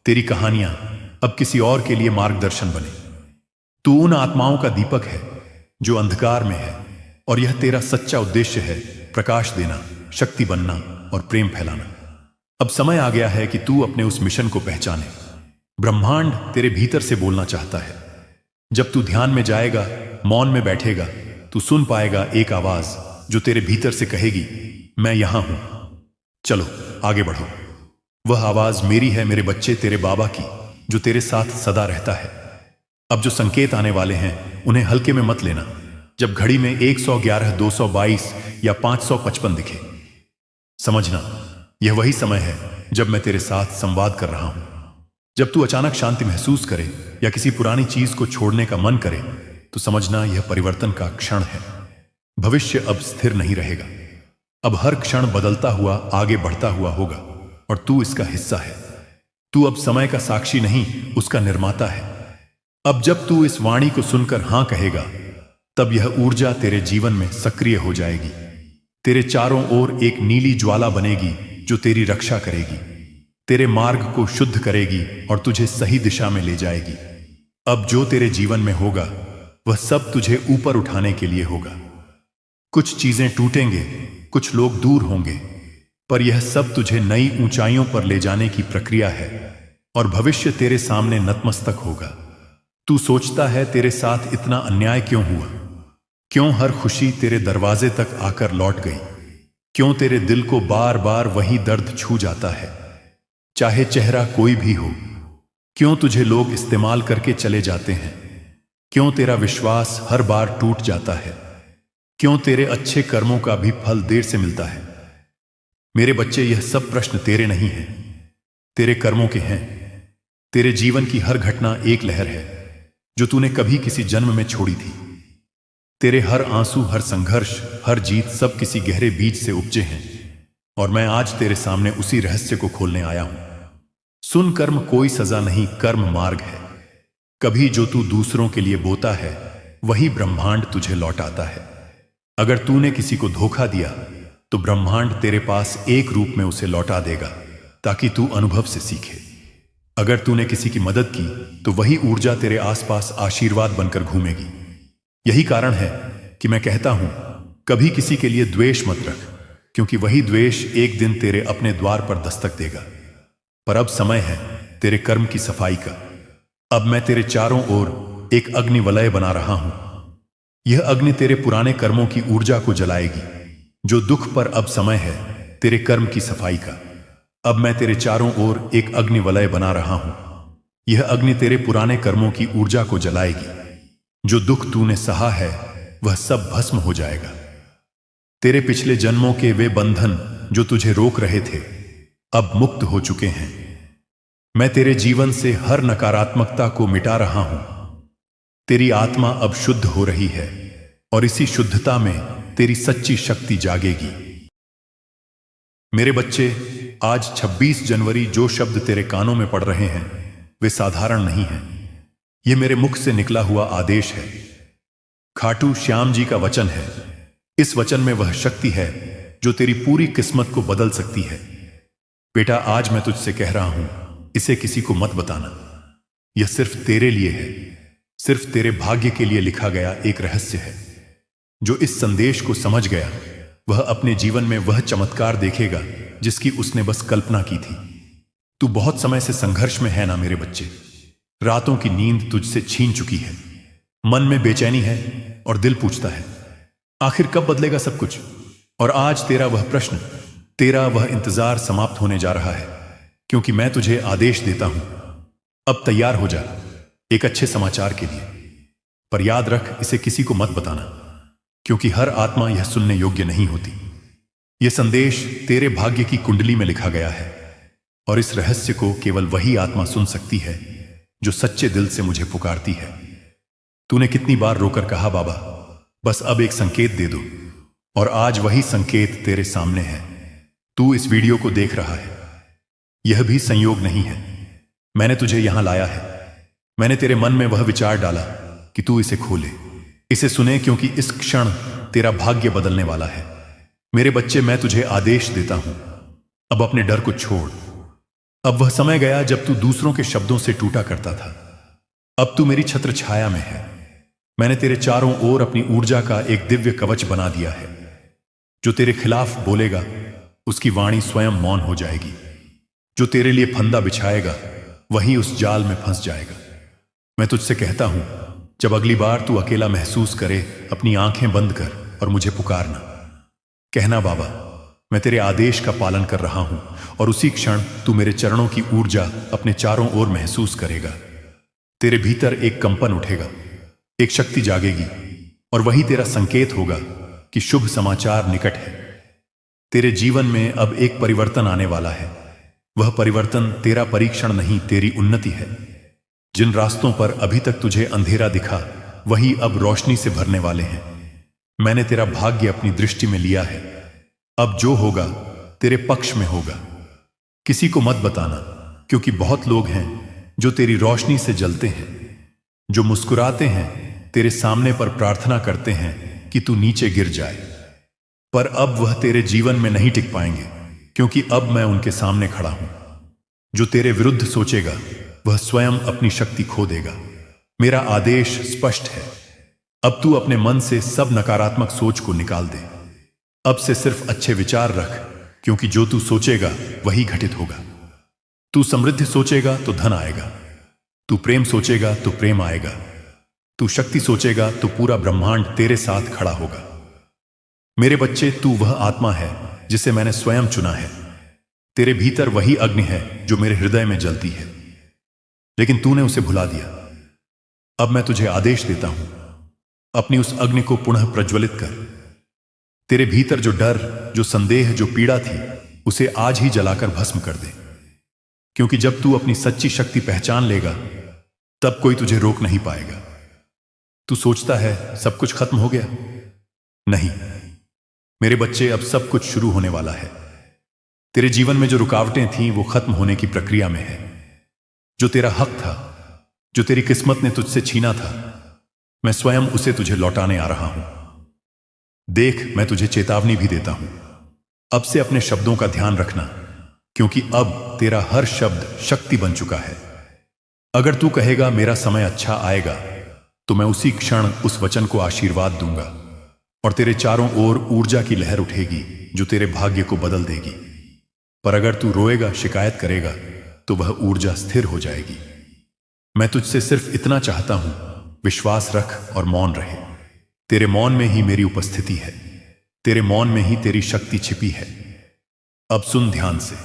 तेरी कहानियां अब किसी और के लिए मार्गदर्शन बने। तू उन आत्माओं का दीपक है जो अंधकार में है, और यह तेरा सच्चा उद्देश्य है, प्रकाश देना, शक्ति बनना और प्रेम फैलाना। अब समय आ गया है कि तू अपने उस मिशन को पहचाने। ब्रह्मांड तेरे भीतर से बोलना चाहता है। जब तू ध्यान में जाएगा, मौन में बैठेगा, तू सुन पाएगा एक आवाज जो तेरे भीतर से कहेगी, मैं यहां हूं, चलो आगे बढ़ो। वह आवाज मेरी है मेरे बच्चे, तेरे बाबा की, जो तेरे साथ सदा रहता है। अब जो संकेत आने वाले हैं उन्हें हल्के में मत लेना। जब घड़ी में 111, 222 या 555 दिखे, समझना यह वही समय है जब मैं तेरे साथ संवाद कर रहा हूं। जब तू अचानक शांति महसूस करे या किसी पुरानी चीज को छोड़ने का मन करे, तो समझना यह परिवर्तन का क्षण है। भविष्य अब स्थिर नहीं रहेगा। अब हर क्षण बदलता हुआ आगे बढ़ता हुआ होगा, और तू इसका हिस्सा है। तू अब समय का साक्षी नहीं, उसका निर्माता है। अब जब तू इस वाणी को सुनकर हां कहेगा, तब यह ऊर्जा तेरे जीवन में सक्रिय हो जाएगी। तेरे चारों ओर एक नीली ज्वाला बनेगी जो तेरी रक्षा करेगी, तेरे मार्ग को शुद्ध करेगी और तुझे सही दिशा में ले जाएगी। अब जो तेरे जीवन में होगा वह सब तुझे ऊपर उठाने के लिए होगा। कुछ चीजें टूटेंगे, कुछ लोग दूर होंगे, पर यह सब तुझे नई ऊंचाइयों पर ले जाने की प्रक्रिया है, और भविष्य तेरे सामने नतमस्तक होगा। तू सोचता है तेरे साथ इतना अन्याय क्यों हुआ? क्यों हर खुशी तेरे दरवाजे तक आकर लौट गई? क्यों तेरे दिल को बार बार वही दर्द छू जाता है, चाहे चेहरा कोई भी हो? क्यों तुझे लोग इस्तेमाल करके चले जाते हैं? क्यों तेरा विश्वास हर बार टूट जाता है? क्यों तेरे अच्छे कर्मों का भी फल देर से मिलता है? मेरे बच्चे, यह सब प्रश्न तेरे नहीं हैं, तेरे कर्मों के हैं। तेरे जीवन की हर घटना एक लहर है जो तूने कभी किसी जन्म में छोड़ी थी। तेरे हर आंसू, हर संघर्ष, हर जीत सब किसी गहरे बीज से उपजे हैं। और मैं आज तेरे सामने उसी रहस्य को खोलने आया हूं। सुन, कर्म कोई सजा नहीं, कर्म मार्ग है। कभी जो तू दूसरों के लिए बोता है वही ब्रह्मांड तुझे लौटाता है। अगर तूने किसी को धोखा दिया तो ब्रह्मांड तेरे पास एक रूप में उसे लौटा देगा ताकि तू अनुभव से सीखे। अगर तूने किसी की मदद की तो वही ऊर्जा तेरे आसपास आशीर्वाद बनकर घूमेगी। यही कारण है कि मैं कहता हूं, कभी किसी के लिए द्वेष मत रख, क्योंकि वही द्वेष एक दिन तेरे अपने द्वार पर दस्तक देगा। पर अब समय है तेरे कर्म की सफाई का। अब मैं तेरे चारों ओर एक अग्नि वलय बना रहा हूं। यह अग्नि तेरे पुराने कर्मों की ऊर्जा को जलाएगी। जो दुख पर अब समय है तेरे कर्म की सफाई का। अब मैं तेरे चारों ओर एक अग्नि वलय बना रहा हूं। यह अग्नि तेरे पुराने कर्मों की ऊर्जा को जलाएगी। जो दुख तूने सहा है वह सब भस्म हो जाएगा। तेरे पिछले जन्मों के वे बंधन जो तुझे रोक रहे थे अब मुक्त हो चुके हैं। मैं तेरे जीवन से हर नकारात्मकता को मिटा रहा हूं। तेरी आत्मा अब शुद्ध हो रही है और इसी शुद्धता में तेरी सच्ची शक्ति जागेगी। मेरे बच्चे, आज 26 जनवरी जो शब्द तेरे कानों में पड़ रहे हैं वे साधारण नहीं हैं। ये मेरे मुख से निकला हुआ आदेश है। खाटू श्याम जी का वचन है। इस वचन में वह शक्ति है जो तेरी पूरी किस्मत को बदल सकती है। बेटा, आज मैं तुझसे कह रहा हूं, इसे किसी को मत बताना। यह सिर्फ तेरे लिए है, सिर्फ तेरे भाग्य के लिए लिखा गया एक रहस्य है। जो इस संदेश को समझ गया वह अपने जीवन में वह चमत्कार देखेगा जिसकी उसने बस कल्पना की थी। तू बहुत समय से संघर्ष में है ना मेरे बच्चे। रातों की नींद तुझसे छीन चुकी है। मन में बेचैनी है और दिल पूछता है, आखिर कब बदलेगा सब कुछ? और आज तेरा वह प्रश्न, तेरा वह इंतजार समाप्त होने जा रहा है, क्योंकि मैं तुझे आदेश देता हूं, अब तैयार हो जा एक अच्छे समाचार के लिए। पर याद रख, इसे किसी को मत बताना, क्योंकि हर आत्मा यह सुनने योग्य नहीं होती। यह संदेश तेरे भाग्य की कुंडली में लिखा गया है और इस रहस्य को केवल वही आत्मा सुन सकती है जो सच्चे दिल से मुझे पुकारती है। तूने कितनी बार रोकर कहा, बाबा बस अब एक संकेत दे दो, और आज वही संकेत तेरे सामने है। तू इस वीडियो को देख रहा है, यह भी संयोग नहीं है। मैंने तुझे यहां लाया है। मैंने तेरे मन में वह विचार डाला कि तू इसे खोले, इसे सुने, क्योंकि इस क्षण तेरा भाग्य बदलने वाला है। मेरे बच्चे, मैं तुझे आदेश देता हूं, अब अपने डर को छोड़। अब वह समय गया जब तू दूसरों के शब्दों से टूटा करता था। अब तू मेरी छत्र छाया में है। मैंने तेरे चारों ओर अपनी ऊर्जा का एक दिव्य कवच बना दिया है। जो तेरे खिलाफ बोलेगा उसकी वाणी स्वयं मौन हो जाएगी। जो तेरे लिए फंदा बिछाएगा वही उस जाल में फंस जाएगा। मैं तुझसे कहता हूं, जब अगली बार तू अकेला महसूस करे, अपनी आंखें बंद कर और मुझे पुकारना। कहना, बाबा मैं तेरे आदेश का पालन कर रहा हूं, और उसी क्षण तू मेरे चरणों की ऊर्जा अपने चारों ओर महसूस करेगा। तेरे भीतर एक कंपन उठेगा, एक शक्ति जागेगी, और वही तेरा संकेत होगा कि शुभ समाचार निकट है। तेरे जीवन में अब एक परिवर्तन आने वाला है। वह परिवर्तन तेरा परीक्षण नहीं, तेरी उन्नति है। जिन रास्तों पर अभी तक तुझे अंधेरा दिखा वही अब रोशनी से भरने वाले हैं। मैंने तेरा भाग्य अपनी दृष्टि में लिया है। अब जो होगा तेरे पक्ष में होगा। किसी को मत बताना, क्योंकि बहुत लोग हैं जो तेरी रोशनी से जलते हैं, जो मुस्कुराते हैं, तेरे सामने पर प्रार्थना करते हैं कि तू नीचे गिर जाए। पर अब वह तेरे जीवन में नहीं टिक पाएंगे, क्योंकि अब मैं उनके सामने खड़ा हूं। जो तेरे विरुद्ध सोचेगा वह स्वयं अपनी शक्ति खो देगा। मेरा आदेश स्पष्ट है। अब तू अपने मन से सब नकारात्मक सोच को निकाल दे। अब से सिर्फ अच्छे विचार रख, क्योंकि जो तू सोचेगा वही घटित होगा। तू समृद्धि सोचेगा तो धन आएगा। तू प्रेम सोचेगा तो प्रेम आएगा। तू शक्ति सोचेगा तो पूरा ब्रह्मांड तेरे साथ खड़ा होगा। मेरे बच्चे, तू वह आत्मा है जिसे मैंने स्वयं चुना है। तेरे भीतर वही अग्नि है जो मेरे हृदय में जलती है, लेकिन तूने उसे भुला दिया। अब मैं तुझे आदेश देता हूं, अपनी उस अग्नि को पुनः प्रज्वलित कर। तेरे भीतर जो डर, जो संदेह, जो पीड़ा थी, उसे आज ही जलाकर भस्म कर दे। क्योंकि जब तू अपनी सच्ची शक्ति पहचान लेगा, तब कोई तुझे रोक नहीं पाएगा। तू सोचता है सब कुछ खत्म हो गया? नहीं मेरे बच्चे, अब सब कुछ शुरू होने वाला है। तेरे जीवन में जो रुकावटें थीं, वो खत्म होने की प्रक्रिया में है। जो तेरा हक था, जो तेरी किस्मत ने तुझसे छीना था, मैं स्वयं उसे तुझे लौटाने आ रहा हूं। देख, मैं तुझे चेतावनी भी देता हूं। अब से अपने शब्दों का ध्यान रखना, क्योंकि अब तेरा हर शब्द शक्ति बन चुका है। अगर तू कहेगा मेरा समय अच्छा आएगा, तो मैं उसी क्षण उस वचन को आशीर्वाद दूंगा और तेरे चारों ओर ऊर्जा की लहर उठेगी जो तेरे भाग्य को बदल देगी। पर अगर तू रोएगा, शिकायत करेगा, तो वह ऊर्जा स्थिर हो जाएगी। मैं तुझसे सिर्फ इतना चाहता हूं, विश्वास रख और मौन रहे। तेरे मौन में ही मेरी उपस्थिति है, तेरे मौन में ही तेरी शक्ति छिपी है। अब सुन ध्यान से।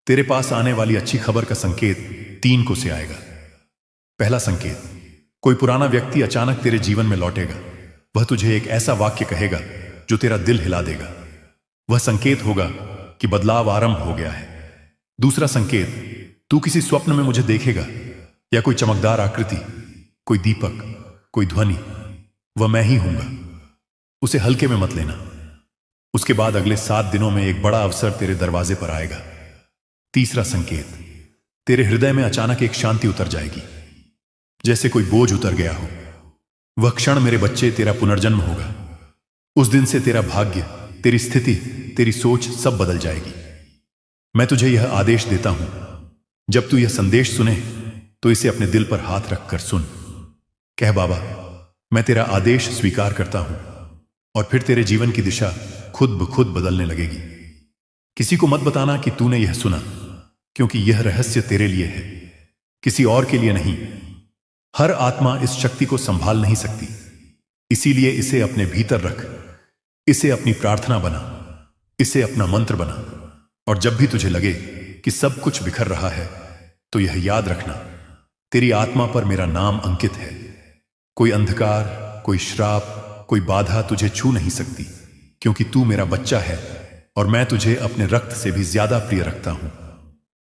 तेरे पास आने वाली अच्छी खबर का संकेत 3 को से आएगा। पहला संकेत, कोई पुराना व्यक्ति अचानक तेरे जीवन में लौटेगा। वह तुझे एक ऐसा वाक्य कहेगा जो तेरा दिल हिला देगा। वह संकेत होगा कि बदलाव आरंभ हो गया है। दूसरा संकेत, तू किसी स्वप्न में मुझे देखेगा, या कोई चमकदार आकृति, कोई दीपक, कोई ध्वनि, वह मैं ही हूंगा। उसे हल्के में मत लेना। उसके बाद अगले 7 दिनों में एक बड़ा अवसर तेरे दरवाजे पर आएगा। तीसरा संकेत, तेरे हृदय में अचानक एक शांति उतर जाएगी, जैसे कोई बोझ उतर गया हो। वह क्षण मेरे बच्चे तेरा पुनर्जन्म होगा। उस दिन से तेरा भाग्य, तेरी स्थिति, तेरी सोच सब बदल जाएगी। मैं तुझे यह आदेश देता हूं, जब तू यह संदेश सुने तो इसे अपने दिल पर हाथ रखकर सुन। कह, बाबा मैं तेरा आदेश स्वीकार करता हूं, और फिर तेरे जीवन की दिशा खुद ब खुद बदलने लगेगी। किसी को मत बताना कि तूने यह सुना, क्योंकि यह रहस्य तेरे लिए है, किसी और के लिए नहीं। हर आत्मा इस शक्ति को संभाल नहीं सकती, इसीलिए इसे अपने भीतर रख। इसे अपनी प्रार्थना बना, इसे अपना मंत्र बना। और जब भी तुझे लगे कि सब कुछ बिखर रहा है, तो यह याद रखना, तेरी आत्मा पर मेरा नाम अंकित है। कोई अंधकार, कोई श्राप, कोई बाधा तुझे छू नहीं सकती, क्योंकि तू मेरा बच्चा है और मैं तुझे अपने रक्त से भी ज्यादा प्रिय रखता हूं।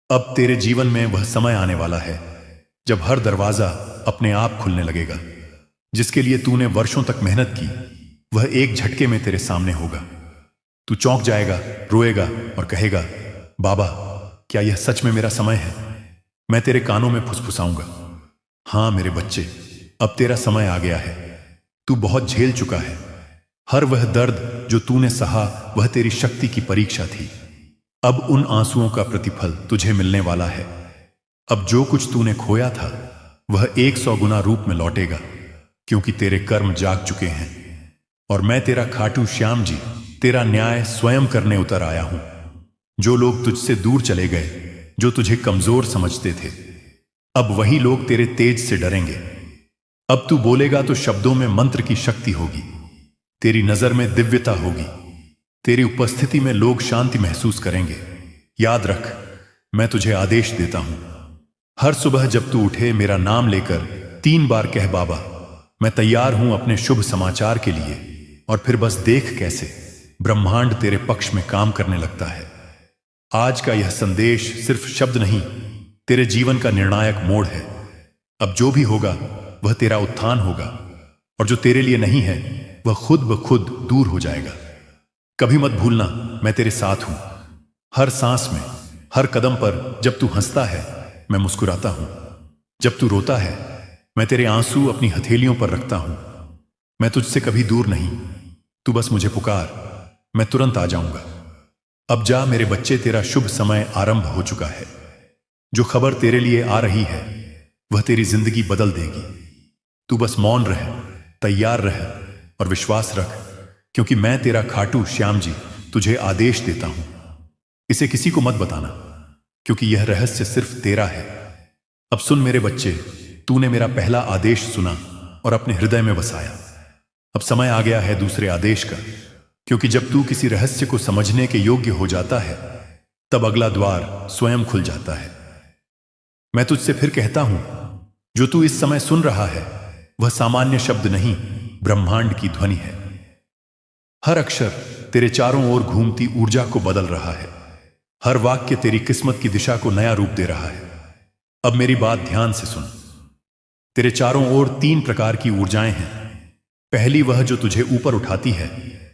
अब तेरे जीवन में वह समय आने वाला है जब हर दरवाजा अपने आप खुलने लगेगा। जिसके लिए तूने वर्षों तक मेहनत की, वह एक झटके में तेरे सामने होगा। तू चौंक जाएगा, रोएगा और कहेगा, बाबा क्या यह सच में मेरा समय है? मैं तेरे कानों में फुसफुसाऊंगा, हां मेरे बच्चे, अब तेरा समय आ गया है। तू बहुत झेल चुका है। हर वह दर्द जो तूने सहा, वह तेरी शक्ति की परीक्षा थी। अब उन आंसुओं का प्रतिफल तुझे मिलने वाला है। अब जो कुछ तूने खोया था, वह 100 गुना रूप में लौटेगा, क्योंकि तेरे कर्म जाग चुके हैं। और मैं तेरा खाटू श्याम जी, तेरा न्याय स्वयं करने उतर आया हूं। जो लोग तुझसे दूर चले गए, जो तुझे कमजोर समझते थे, अब वही लोग तेरे तेज से डरेंगे। अब तू बोलेगा तो शब्दों में मंत्र की शक्ति होगी, तेरी नजर में दिव्यता होगी, तेरी उपस्थिति में लोग शांति महसूस करेंगे। याद रख, मैं तुझे आदेश देता हूं, हर सुबह जब तू उठे, मेरा नाम लेकर 3 बार कह, बाबा मैं तैयार हूं अपने शुभ समाचार के लिए। और फिर बस देख कैसे ब्रह्मांड तेरे पक्ष में काम करने लगता है। आज का यह संदेश सिर्फ शब्द नहीं, तेरे जीवन का निर्णायक मोड़ है। अब जो भी होगा वह तेरा उत्थान होगा, और जो तेरे लिए नहीं है वह खुद ब खुद दूर हो जाएगा। कभी मत भूलना, मैं तेरे साथ हूं, हर सांस में, हर कदम पर। जब तू हंसता है, मैं मुस्कुराता हूं। जब तू रोता है, मैं तेरे आंसू अपनी हथेलियों पर रखता हूं। मैं तुझसे कभी दूर नहीं, तू बस मुझे पुकार, मैं तुरंत आ जाऊंगा। अब जा मेरे बच्चे, तेरा शुभ समय आरंभ हो चुका है। जो खबर तेरे लिए आ रही है, वह तेरी जिंदगी बदल देगी। तू बस मौन रह, तैयार रह और विश्वास रख, क्योंकि मैं तेरा खाटू श्याम जी तुझे आदेश देता हूं। इसे किसी को मत बताना, क्योंकि यह रहस्य सिर्फ तेरा है। अब सुन मेरे बच्चे, तूने मेरा पहला आदेश सुना और अपने हृदय में बसाया। अब समय आ गया है दूसरे आदेश का, क्योंकि जब तू किसी रहस्य को समझने के योग्य हो जाता है, तब अगला द्वार स्वयं खुल जाता है। मैं तुझसे फिर कहता हूं, जो तू इस समय सुन रहा है वह सामान्य शब्द नहीं, ब्रह्मांड की ध्वनि है। हर अक्षर तेरे चारों ओर घूमती ऊर्जा को बदल रहा है। हर वाक्य तेरी किस्मत की दिशा को नया रूप दे रहा है। अब मेरी बात ध्यान से सुन। तेरे चारों ओर 3 प्रकार की ऊर्जाएं हैं। पहली वह जो तुझे ऊपर उठाती है,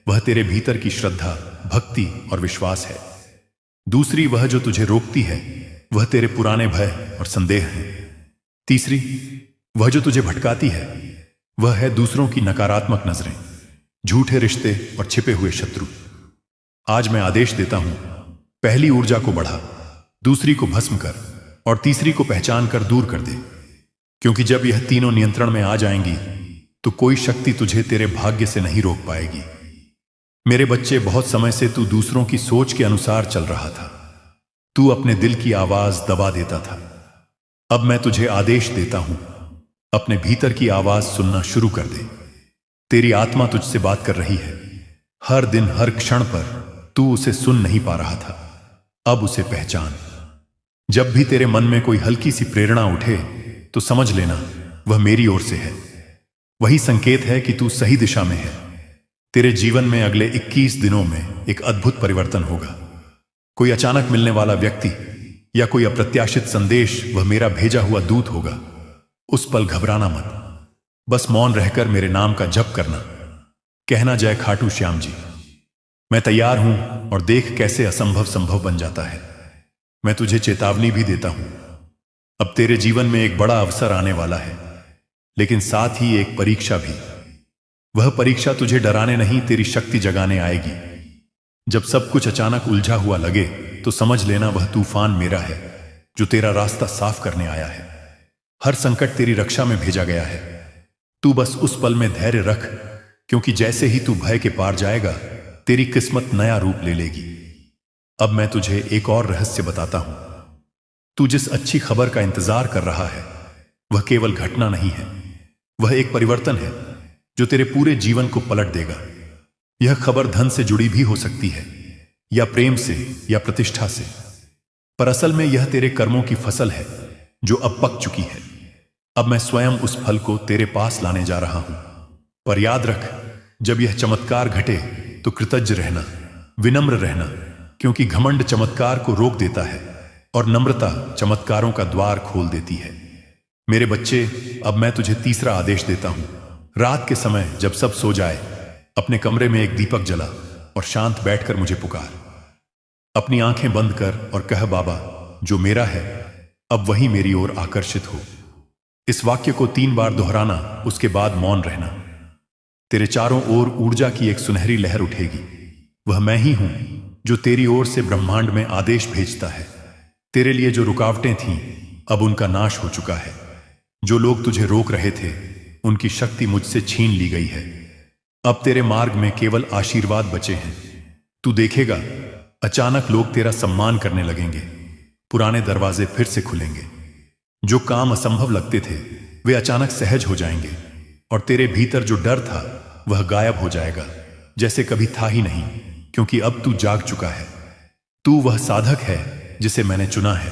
वह तेरे भीतर की श्रद्धा, भक्ति और विश्वास है। दूसरी वह जो तुझे रोकती है, वह तेरे पुराने भय और संदेह हैं। तीसरी वह जो तुझे भटकाती है, वह है दूसरों की नकारात्मक नजरें, झूठे रिश्ते और छिपे हुए शत्रु। आज मैं आदेश देता हूं, पहली ऊर्जा को बढ़ा, दूसरी को भस्म कर और तीसरी को पहचान कर दूर कर दे। क्योंकि जब यह तीनों नियंत्रण में आ जाएंगी तो कोई शक्ति तुझे तेरे भाग्य से नहीं रोक पाएगी। मेरे बच्चे, बहुत समय से तू दूसरों की सोच के अनुसार चल रहा था। तू अपने दिल की आवाज दबा देता था। अब मैं तुझे आदेश देता हूं, अपने भीतर की आवाज सुनना शुरू कर दे। तेरी आत्मा तुझसे बात कर रही है। हर दिन, हर क्षण पर तू उसे सुन नहीं पा रहा था। अब उसे पहचान। जब भी तेरे मन में कोई हल्की सी प्रेरणा उठे तो समझ लेना वह मेरी ओर से है। वही संकेत है कि तू सही दिशा में है। तेरे जीवन में अगले 21 दिनों में एक अद्भुत परिवर्तन होगा। कोई अचानक मिलने वाला व्यक्ति या कोई अप्रत्याशित संदेश वह मेरा भेजा हुआ दूत होगा। उस पल घबराना मत, बस मौन रहकर मेरे नाम का जप करना। कहना, जय खाटू श्याम जी, मैं तैयार हूं, और देख कैसे असंभव संभव बन जाता है। मैं तुझे चेतावनी भी देता हूं, अब तेरे जीवन में एक बड़ा अवसर आने वाला है, लेकिन साथ ही एक परीक्षा भी। वह परीक्षा तुझे डराने नहीं, तेरी शक्ति जगाने आएगी। जब सब कुछ अचानक उलझा हुआ लगे तो समझ लेना वह तूफान मेरा है, जो तेरा रास्ता साफ करने आया है। हर संकट तेरी रक्षा में भेजा गया है। तू बस उस पल में धैर्य रख, क्योंकि जैसे ही तू भय के पार जाएगा तेरी किस्मत नया रूप ले लेगी। अब मैं तुझे एक और रहस्य बताता हूं। तू जिस अच्छी खबर का इंतजार कर रहा है वह केवल घटना नहीं है, वह एक परिवर्तन है जो तेरे पूरे जीवन को पलट देगा। यह खबर धन से जुड़ी भी हो सकती है, या प्रेम से, या प्रतिष्ठा से, पर असल में यह तेरे कर्मों की फसल है जो अब पक चुकी है। अब मैं स्वयं उस फल को तेरे पास लाने जा रहा हूं। पर याद रख, जब यह चमत्कार घटे तो कृतज्ञ रहना, विनम्र रहना, क्योंकि घमंड चमत्कार को रोक देता है और नम्रता चमत्कारों का द्वार खोल देती है। मेरे बच्चे, अब मैं तुझे तीसरा आदेश देता हूं। रात के समय जब सब सो जाए, अपने कमरे में एक दीपक जला और शांत बैठकर मुझे पुकार। अपनी आंखें बंद कर और कह, बाबा, जो मेरा है अब वही मेरी ओर आकर्षित हो। इस वाक्य को 3 बार दोहराना, उसके बाद मौन रहना। तेरे चारों ओर ऊर्जा की एक सुनहरी लहर उठेगी। वह मैं ही हूं जो तेरी ओर से ब्रह्मांड में आदेश भेजता है। तेरे लिए जो रुकावटें थीं अब उनका नाश हो चुका है। जो लोग तुझे रोक रहे थे उनकी शक्ति मुझसे छीन ली गई है। अब तेरे मार्ग में केवल आशीर्वाद बचे हैं। तू देखेगा, अचानक लोग तेरा सम्मान करने लगेंगे। पुराने दरवाजे फिर से खुलेंगे। जो काम असंभव लगते थे वे अचानक सहज हो जाएंगे, और तेरे भीतर जो डर था वह गायब हो जाएगा, जैसे कभी था ही नहीं, क्योंकि अब तू जाग चुका है। तू वह साधक है जिसे मैंने चुना है।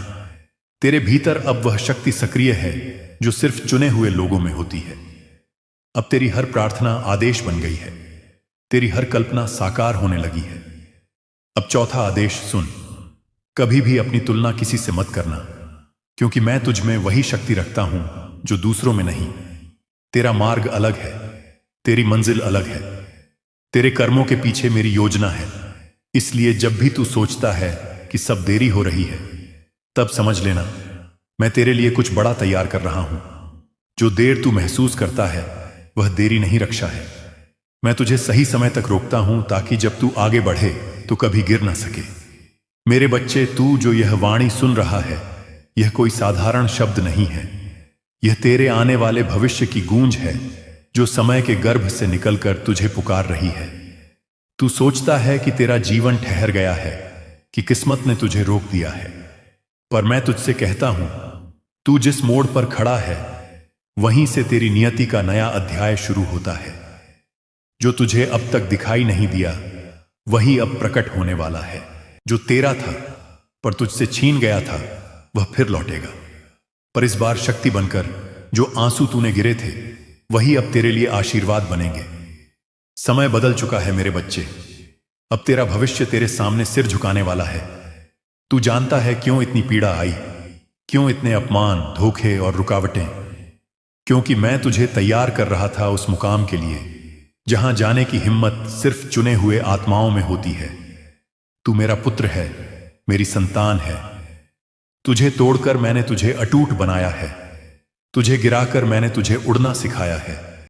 तेरे भीतर अब वह शक्ति सक्रिय है जो सिर्फ चुने हुए लोगों में होती है। अब तेरी हर प्रार्थना आदेश बन गई है। तेरी हर कल्पना साकार होने लगी है। अब चौथा आदेश सुन। कभी भी अपनी तुलना किसी से मत करना, क्योंकि मैं तुझ में वही शक्ति रखता हूं जो दूसरों में नहीं। तेरा मार्ग अलग है, तेरी मंजिल अलग है, तेरे कर्मों के पीछे मेरी योजना है। इसलिए जब भी तू सोचता है कि सब देरी हो रही है, तब समझ लेना मैं तेरे लिए कुछ बड़ा तैयार कर रहा हूं। जो देर तू महसूस करता है वह देरी नहीं, रक्षा है। मैं तुझे सही समय तक रोकता हूं ताकि जब तू आगे बढ़े तो कभी गिर ना सके। मेरे बच्चे, तू जो यह वाणी सुन रहा है यह कोई साधारण शब्द नहीं है। यह तेरे आने वाले भविष्य की गूंज है जो समय के गर्भ से निकलकर तुझे पुकार रही है। तू सोचता है कि तेरा जीवन ठहर गया है, कि किस्मत ने तुझे रोक दिया है, पर मैं तुझसे कहता हूं, तू जिस मोड़ पर खड़ा है वहीं से तेरी नियति का नया अध्याय शुरू होता है। जो तुझे अब तक दिखाई नहीं दिया वही अब प्रकट होने वाला है। जो तेरा था पर तुझसे छीन गया था वह फिर लौटेगा, पर इस बार शक्ति बनकर, जो आंसू तूने गिरे थे वही अब तेरे लिए आशीर्वाद बनेंगे। समय बदल चुका है मेरे बच्चे, अब तेरा भविष्य तेरे सामने सिर झुकाने वाला है। तू जानता है क्यों इतनी पीड़ा आई, क्यों इतने अपमान, धोखे और रुकावटें? क्योंकि मैं तुझे तैयार कर रहा था उस मुकाम के लिए जहां जाने की हिम्मत सिर्फ चुने हुए आत्माओं में होती है। तू मेरा पुत्र है, मेरी संतान है। तुझे तोड़कर मैंने तुझे अटूट बनाया है, तुझे गिराकर मैंने तुझे उड़ना सिखाया है।